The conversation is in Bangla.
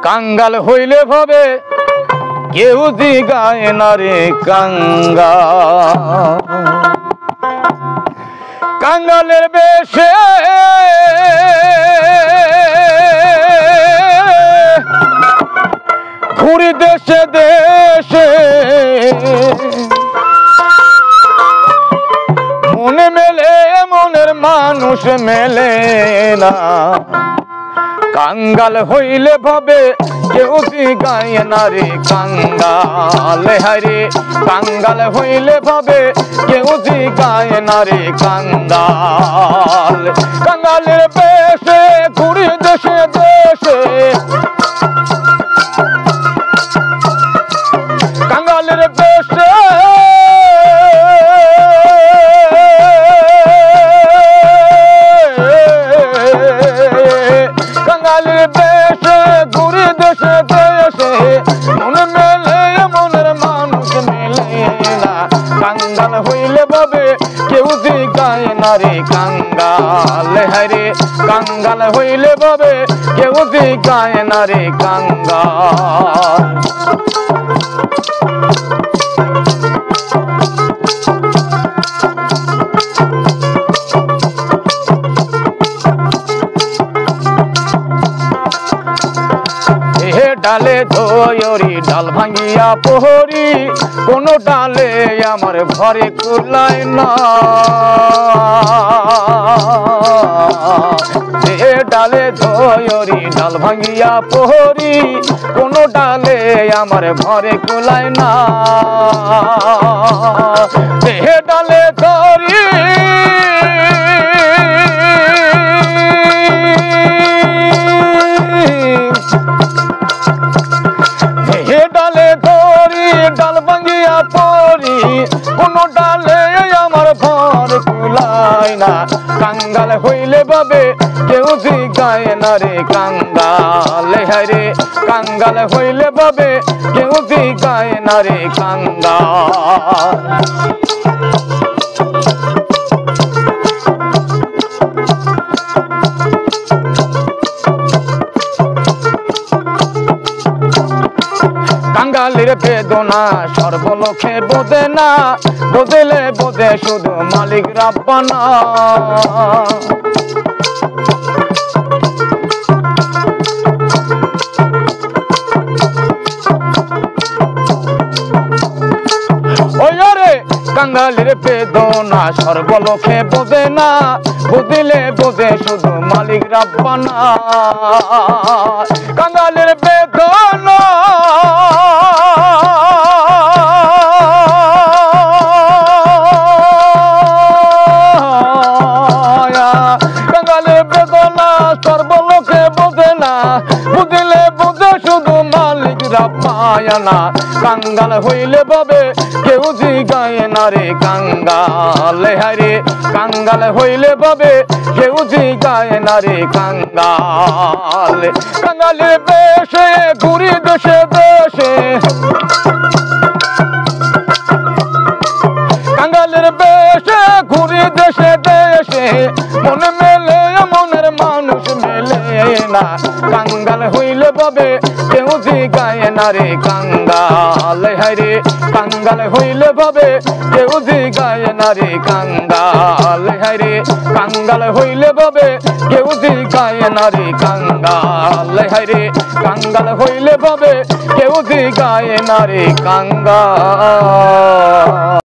কাঙ্গাল হইলে ভাবে কেউ জিগায় না রে কাঙ্গাল। কাঙ্গালের বেশে ঘুরি দেশে দেশে, মনে মেলে মনের মানুষ মেলে না। কাঙ্গাল হইলে ভাবে কেউ জিগায় না রে কাঙ্গাল। হায়রে কাঙ্গাল হইলে ভাবে কেউ জিগায় না রে কাঙ্গাল। কাঙ্গালের বেশে ঘুরি দেশে দেশে, কাঙ্গালের বেশে কাঙ্গালের বেশে ঘুরে দেশে দেশে, মন মেলে মনের মানুষ মেলে না। কাঙ্গাল হইলে ভাবে কেউ জিগায় না রে কাঙ্গাল। হায়রে কাঙ্গাল হইলে ভাবে কেউ জিগায় না রে কাঙ্গাল। ডালে ধরি ডাল ভাঙিয়া পোহরি, কোন ডালে আমার ঘরে কুলায় না। ডালে ধরি ডাল ভাঙিয়া পোহরি, কোন ডালে আমার ঘরে কুলায় না। ডালে ধরি ডালে ধরি ডাল ভাঙিয়া পড়ি, কোন ডালে আমার ঘর কুলায় না। কাঙ্গাল হইলে ভাবে কেউ জিগায় না রে কাঙ্গাল। হায়রে কাঙ্গাল হইলে ভাবে কেউ জিগায় না রে কাঙ্গাল। কাঙ্গালের বেদনা সর্বলোকে বোঝে না, বুঝলে বোঝে শুধু মালিক রাব্বানা। ওরে কাঙ্গালের বেদনা সর্বলোকে বোঝে না, বুঝলে বোঝে শুধু মালিক রাব্বানা। কাঙ্গালের বেদনা কাঙ্গালের বেদনা সর্বলোকে বোঝে না, বুঝলে বোঝে শুধু মালিক রাব্বানা। কাঙ্গাল হইলে ভাবে কেউ জিগায় না রে কাঙ্গাল। হায়রে কাঙ্গাল হইলে ভাবে কেউ জিগায় না রে কাঙ্গাল। কাঙ্গালের বেশে ঘুরি দেশে দেশে, কাঙ্গালের বেশে ঘুরি দেশে দেশে, মন মেলে মনের মানুষ মেলে না। কাঙ্গাল হইলে ভাবে কেউ জিগায় না রে কাঙ্গাল। হায়রে কাঙ্গাল হইলে ভাবে কেউ জিগায় না রে কাঙ্গাল। হায়রে কাঙ্গাল হইলে ভাবে কেউ জিগায় না রে কাঙ্গাল। হায়রে কাঙ্গাল হইলে ভাবে কেউ জিগায় না রে কাঙ্গাল।